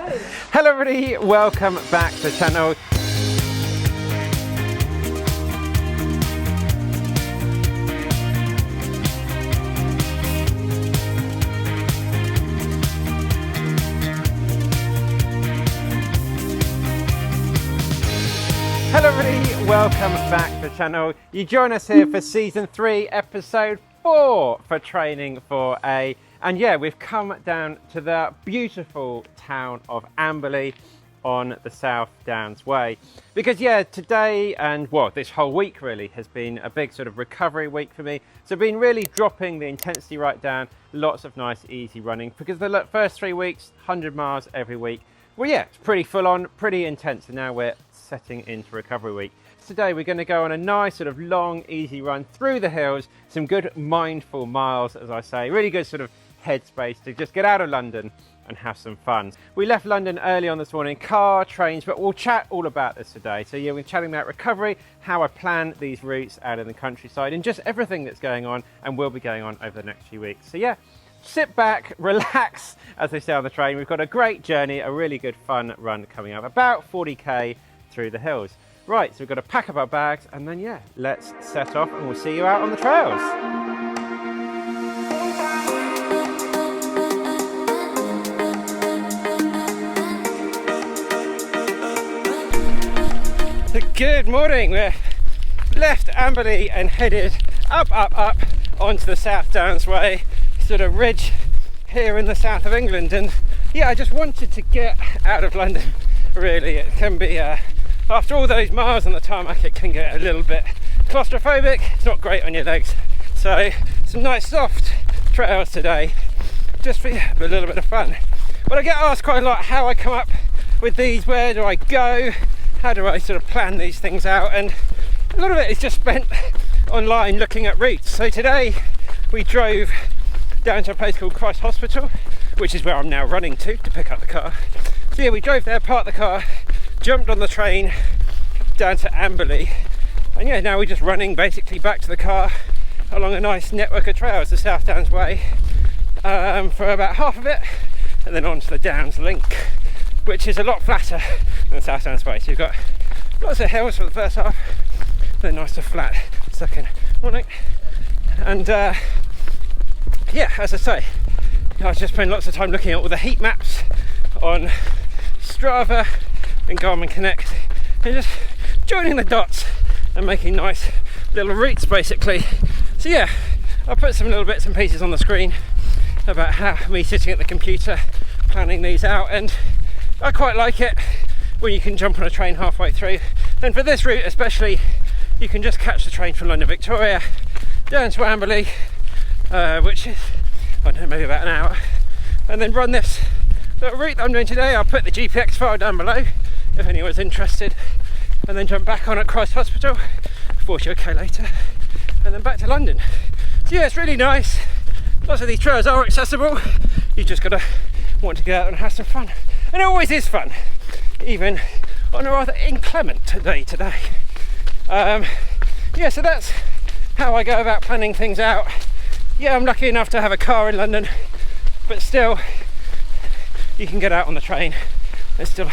Hello everybody, welcome back to the channel. Hello everybody, welcome back to the channel. You join us here for season 3, episode 4 for Training for A. And yeah, we've come down to the beautiful town of Amberley on the South Downs Way. Because yeah, today and well, this whole week really has been a big sort of recovery week for me. So I've been really dropping the intensity right down, lots of nice easy running, because the first 3 weeks, 100 miles every week. Well yeah, it's pretty full on, pretty intense, and now we're setting into recovery week. Today we're going to go on a nice sort of long, easy run through the hills, some good mindful miles, as I say, really good sort of headspace to just get out of London and have some fun. We left London early on this morning, car, trains, but we'll chat all about this today. So yeah, we're chatting about recovery, how I plan these routes out in the countryside, and just everything that's going on and will be going on over the next few weeks. So yeah, sit back, relax, as they say on the train. We've got a great journey, a really good fun run coming up, about 40k through the hills. Right, so we've got to pack up our bags and then yeah, let's set off and we'll see you out on the trails. Good morning, we're left Amberley and headed up onto the South Downs Way, sort of ridge here in the south of England. And yeah, I just wanted to get out of London really. It can be after all those miles on the tarmac, it can get a little bit claustrophobic. It's not great on your legs. So some nice soft trails today, just for a little bit of fun. But I get asked quite a lot how I come up with these, where do I go, how do I sort of plan these things out, and a lot of it is just spent online looking at routes. So today we drove down to a place called Christ Hospital, which is where I'm now running to pick up the car. So yeah, we drove there, parked the car, jumped on the train down to Amberley, and yeah, now we're just running basically back to the car along a nice network of trails, the South Downs Way, for about half of it, and then onto the Downs Link, which is a lot flatter than the South Downs Way. So you've got lots of hills for the first half, then nice and flat second morning. And yeah, as I say, I just spend lots of time looking at all the heat maps on Strava and Garmin Connect, and just joining the dots and making nice little routes basically. So yeah, I'll put some little bits and pieces on the screen about how me sitting at the computer planning these out, and I quite like it when you can jump on a train halfway through. And for this route especially, you can just catch the train from London Victoria down to Amberley, which is, I don't know, maybe about an hour, and then run this little route that I'm doing today. I'll put the GPX file down below if anyone's interested, and then jump back on at Christ Hospital, 40k later, and then back to London. So yeah, it's really nice. Lots of these trails are accessible. You just gotta want to get out and have some fun, and it always is fun, even on a rather inclement day today. Yeah, so that's how I go about planning things out. Yeah, I'm lucky enough to have a car in London, but still you can get out on the train and still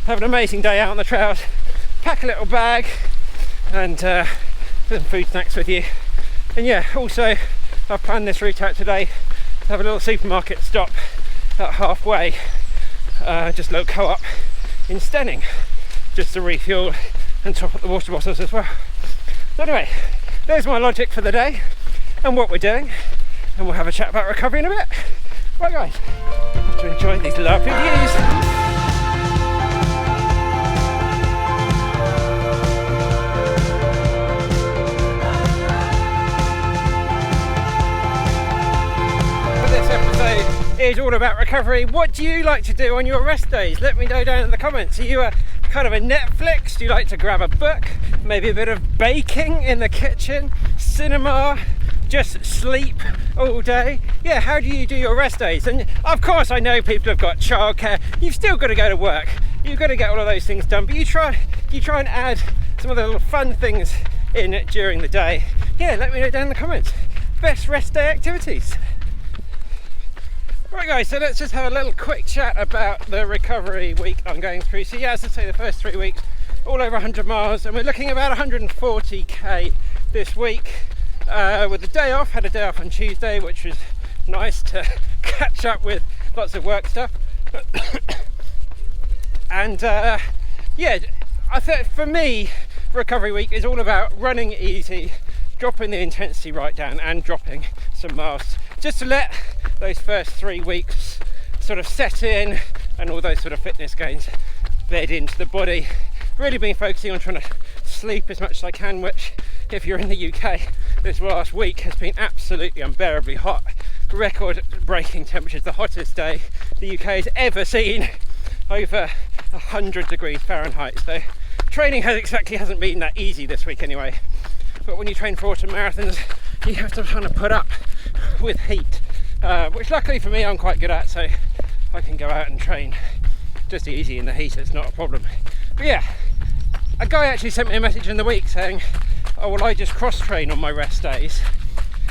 have an amazing day out on the trails. Pack a little bag and some food snacks with you. And yeah, also I've planned this route out today to have a little supermarket stop at halfway, just a little co-op in Stenning, just to refuel and top up the water bottles as well. So anyway, there's my logic for the day and what we're doing, and we'll have a chat about recovery in a bit. Right guys, have to enjoy these lovely views. Is all about recovery. What do you like to do on your rest days? Let me know down in the comments. Are you a kind of a Netflix? Do you like to grab a book? Maybe a bit of baking in the kitchen? Cinema? Just sleep all day? Yeah, how do you do your rest days? And of course I know people have got childcare. You've still got to go to work. You've got to get all of those things done, but you try and add some of the little fun things in during the day. Yeah, let me know down in the comments. Best rest day activities. Right guys, so let's just have a little quick chat about the recovery week I'm going through. So yeah, as I say, the first 3 weeks, all over 100 miles, and we're looking at about 140k this week, with a day off. Had a day off on Tuesday, which was nice to catch up with lots of work stuff. And yeah, I think for me, recovery week is all about running easy, dropping the intensity right down, and dropping some miles, just to let those first 3 weeks sort of set in, and all those sort of fitness gains bed into the body. Really been focusing on trying to sleep as much as I can, which, if you're in the UK, this last week has been absolutely unbearably hot. Record breaking temperatures, the hottest day the UK has ever seen, over 100 degrees Fahrenheit. So training hasn't been that easy this week anyway. But when you train for autumn marathons, you have to kind of put up with heat, which luckily for me I'm quite good at, so I can go out and train just easy in the heat. It's not a problem. But yeah, a guy actually sent me a message in the week saying, oh well, I just cross train on my rest days,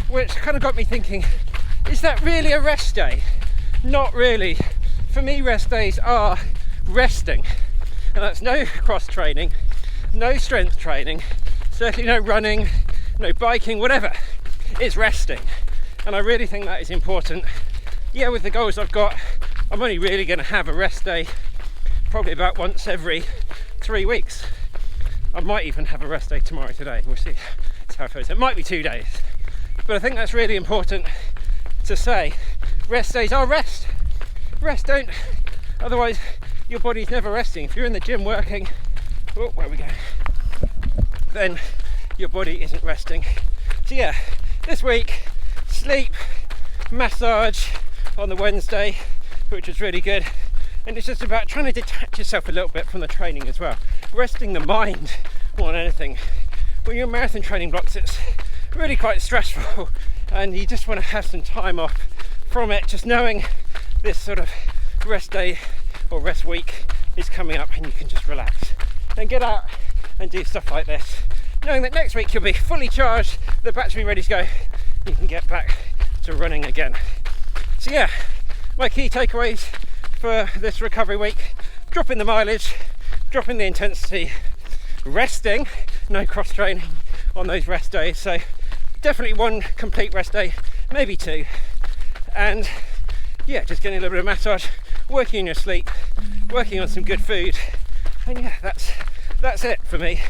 which kind of got me thinking, is that really a rest day? Not really. For me, rest days are resting, and that's no cross training, no strength training, certainly no running, no biking, whatever. It's resting, and I really think that is important. Yeah, with the goals I've got, I'm only really going to have a rest day probably about once every 3 weeks. I might even have a rest day tomorrow, today, we'll see how it goes. It might be 2 days, but I think that's really important to say. Rest days are rest. Rest don't, otherwise your body's never resting. If you're in the gym working, oh, where we go, then your body isn't resting. So yeah, this week, sleep, massage on the Wednesday, which was really good. And it's just about trying to detach yourself a little bit from the training as well. Resting the mind more than anything. When you're in marathon training blocks, it's really quite stressful, and you just want to have some time off from it, just knowing this sort of rest day or rest week is coming up, and you can just relax and get out and do stuff like this, knowing that next week you'll be fully charged, the battery ready to go, you can get back to running again. So yeah, my key takeaways for this recovery week: dropping the mileage, dropping the intensity, resting, no cross training on those rest days, so definitely 1 complete rest day, maybe 2, and yeah, just getting a little bit of massage, working on your sleep, working on some good food, and yeah, that's it for me.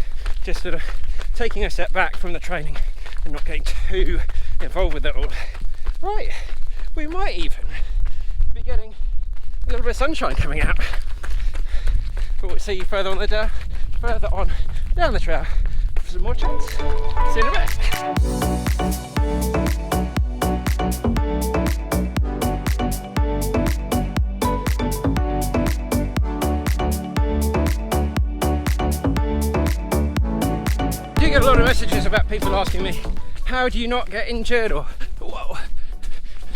Just sort of taking a step back from the training and not getting too involved with it all. Right, we might even be getting a little bit of sunshine coming out, but we'll see you further on down the trail for some more chats. See you in a bit. Get a lot of messages about people asking me, how do you not get injured, or whoa,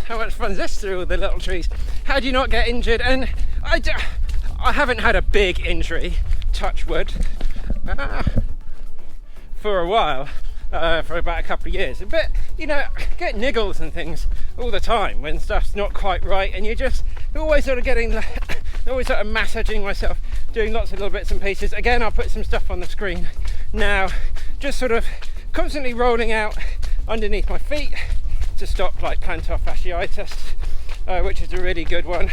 how much fun is this through all the little trees? How do you not get injured? And I haven't had a big injury, touch wood, for a while, for about a couple of years. But you know, I get niggles and things all the time when stuff's not quite right, and you're always sort of always sort of massaging myself, doing lots of little bits and pieces. Again, I'll put some stuff on the screen now, just sort of constantly rolling out underneath my feet to stop like plantar fasciitis, which is a really good one,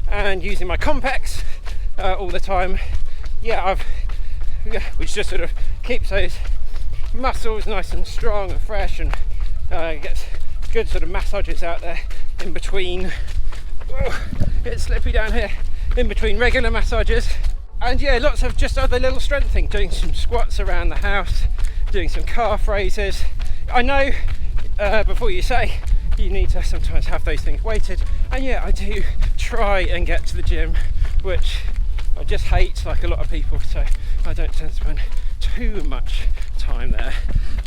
and using my Compex all the time. Yeah, which just sort of keeps those muscles nice and strong and fresh, and gets good sort of massages out there in between. Oh, it's slippy down here, in between regular massages. And yeah, lots of just other little strength things, doing some squats around the house, doing some calf raises. I know before you say, you need to sometimes have those things weighted, and yeah, I do try and get to the gym, which I just hate, like a lot of people, so I don't tend to spend too much time there.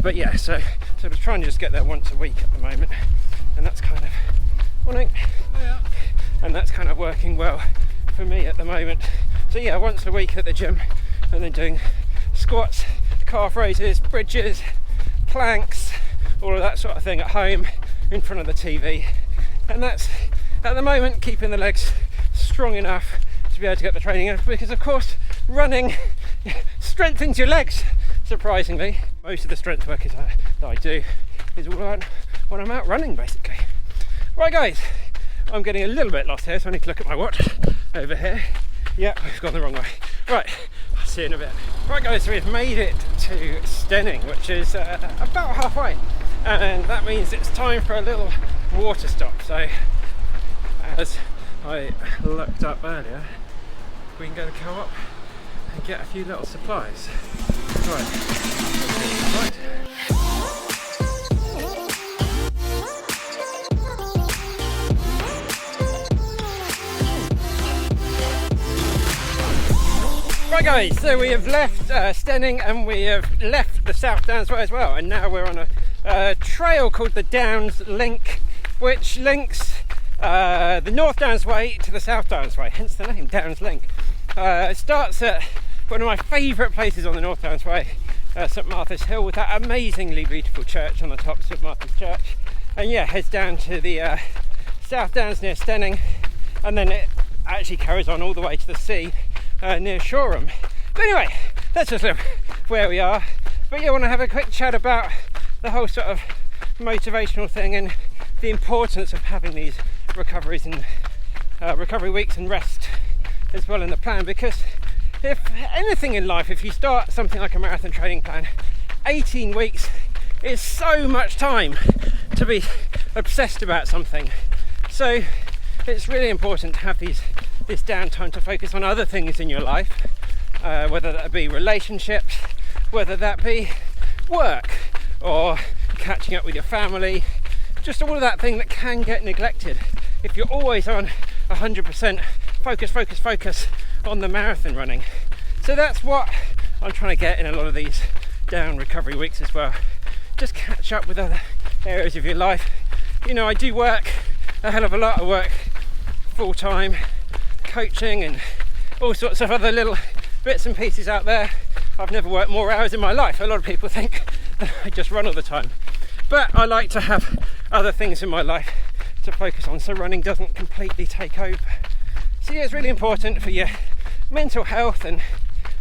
But yeah, so I'm trying to just get there once a week at the moment, and that's kind of morning. Oh, yeah. And that's kind of working well for me at the moment. So yeah, once a week at the gym, and then doing squats, calf raises, bridges, planks, all of that sort of thing at home in front of the TV. And that's at the moment keeping the legs strong enough to be able to get the training in, because of course running strengthens your legs, surprisingly. Most of the strength work that I do is all when I'm out running, basically. Right guys, I'm getting a little bit lost here, so I need to look at my watch over here. Yeah, I've gone the wrong way. Right, I'll see you in a bit. Right guys, so we've made it to Stenning, which is about halfway, and that means it's time for a little water stop. So as I looked up earlier, we can go to Co-op and get a few little supplies. Right. Right guys, so we have left Stenning and we have left the South Downs Way as well, and now we're on a trail called the Downs Link, which links the North Downs Way to the South Downs Way, hence the name, Downs Link. It starts at one of my favourite places on the North Downs Way, St Martha's Hill, with that amazingly beautiful church on the top, St Martha's Church, and yeah, heads down to the South Downs near Stenning, and then it actually carries on all the way to the sea near Shoreham. But anyway, that's just where we are. But yeah, I want to have a quick chat about the whole sort of motivational thing and the importance of having these recoveries and recovery weeks and rest as well in the plan, because if anything in life, if you start something like a marathon training plan, 18 weeks is so much time to be obsessed about something. So it's really important to have this downtime to focus on other things in your life, whether that be relationships, whether that be work or catching up with your family, just all of that thing that can get neglected if you're always on 100% focus on the marathon running. So that's what I'm trying to get in a lot of these down recovery weeks as well. Just catch up with other areas of your life. You know, I do work a hell of a lot. I work full time, coaching and all sorts of other little bits and pieces out there. I've never worked more hours in my life. A lot of people think that I just run all the time, but I like to have other things in my life to focus on, so running doesn't completely take over. So yeah, it's really important for your mental health and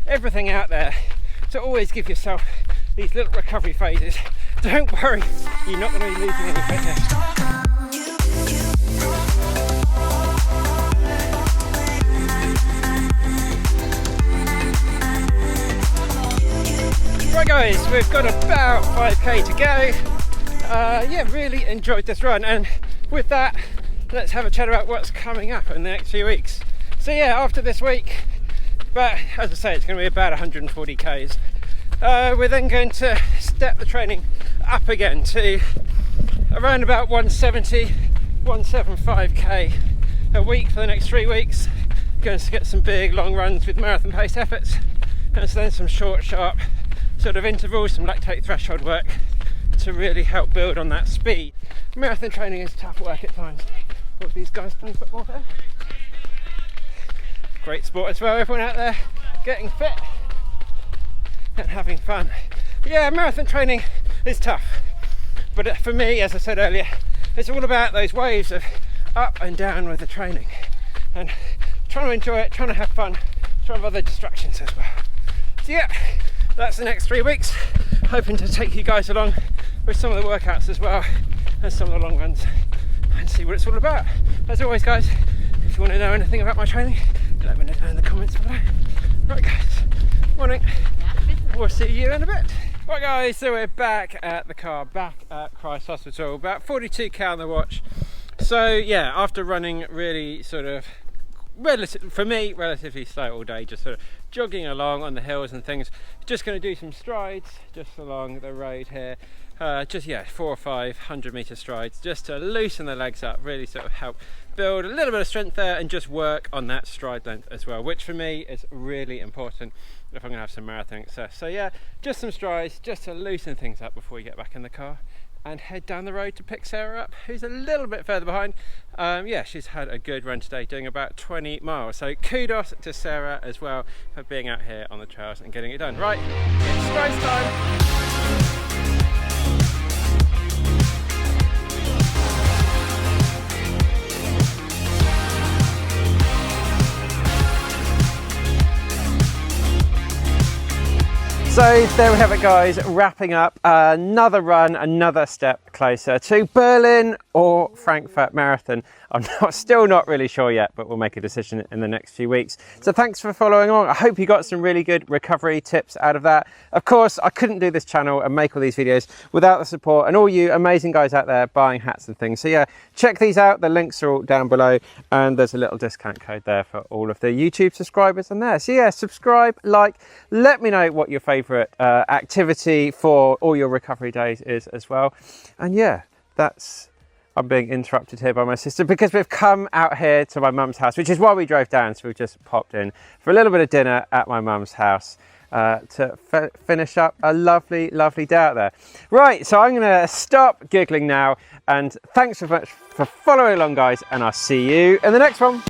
everything out there to always give yourself these little recovery phases. Don't worry, you're not going to be losing any fitness. Right guys, we've got about 5k to go. Yeah, really enjoyed this run, and with that, let's have a chat about what's coming up in the next few weeks. So yeah, after this week, but as I say, it's going to be about 140 k's. We're then going to step the training up again to around about 170, 175k a week for the next 3 weeks. Going to get some big long runs with marathon pace efforts, and so then some short, sharp sort of intervals, some lactate threshold work to really help build on that speed. Marathon training is tough work at times. All of these guys playing football there. Great sport as well, everyone out there getting fit and having fun. Yeah, marathon training is tough, but for me, as I said earlier, it's all about those waves of up and down with the training and trying to enjoy it, trying to have fun, trying to have other distractions as well. So yeah, that's the next 3 weeks. Hoping to take you guys along with some of the workouts as well and some of the long runs and see what it's all about. As always guys, if you want to know anything about my training, let me know down in the comments below. Right guys, morning. We'll see you in a bit. Right guys, so we're back at the car, back at Christ Hospital, about 42k on the watch. So yeah, after running really sort of relatively slow all day, just sort of jogging along on the hills and things, just going to do some strides just along the road here, just 400 or 500 meter strides, just to loosen the legs up, really sort of help build a little bit of strength there and just work on that stride length as well, which for me is really important if I'm going to have some marathon success. So yeah, just some strides just to loosen things up before we get back in the car and head down the road to pick Sarah up, who's a little bit further behind. Yeah, she's had a good run today, doing about 20 miles. So kudos to Sarah as well for being out here on the trails and getting it done. Right, it's strides time. So there we have it, guys, wrapping up another run, another step closer to Berlin or Frankfurt Marathon. I'm still not really sure yet, but we'll make a decision in the next few weeks. So thanks for following along. I hope you got some really good recovery tips out of that. Of course, I couldn't do this channel and make all these videos without the support and all you amazing guys out there buying hats and things. So yeah, check these out. The links are all down below, and there's a little discount code there for all of the YouTube subscribers on there. So yeah, subscribe, like, let me know what your favorite activity for all your recovery days is as well. And yeah, I'm being interrupted here by my sister because we've come out here to my mum's house, which is why we drove down. So we've just popped in for a little bit of dinner at my mum's house to finish up a lovely, lovely day out there. Right, so I'm going to stop giggling now, and thanks so much for following along, guys, and I'll see you in the next one.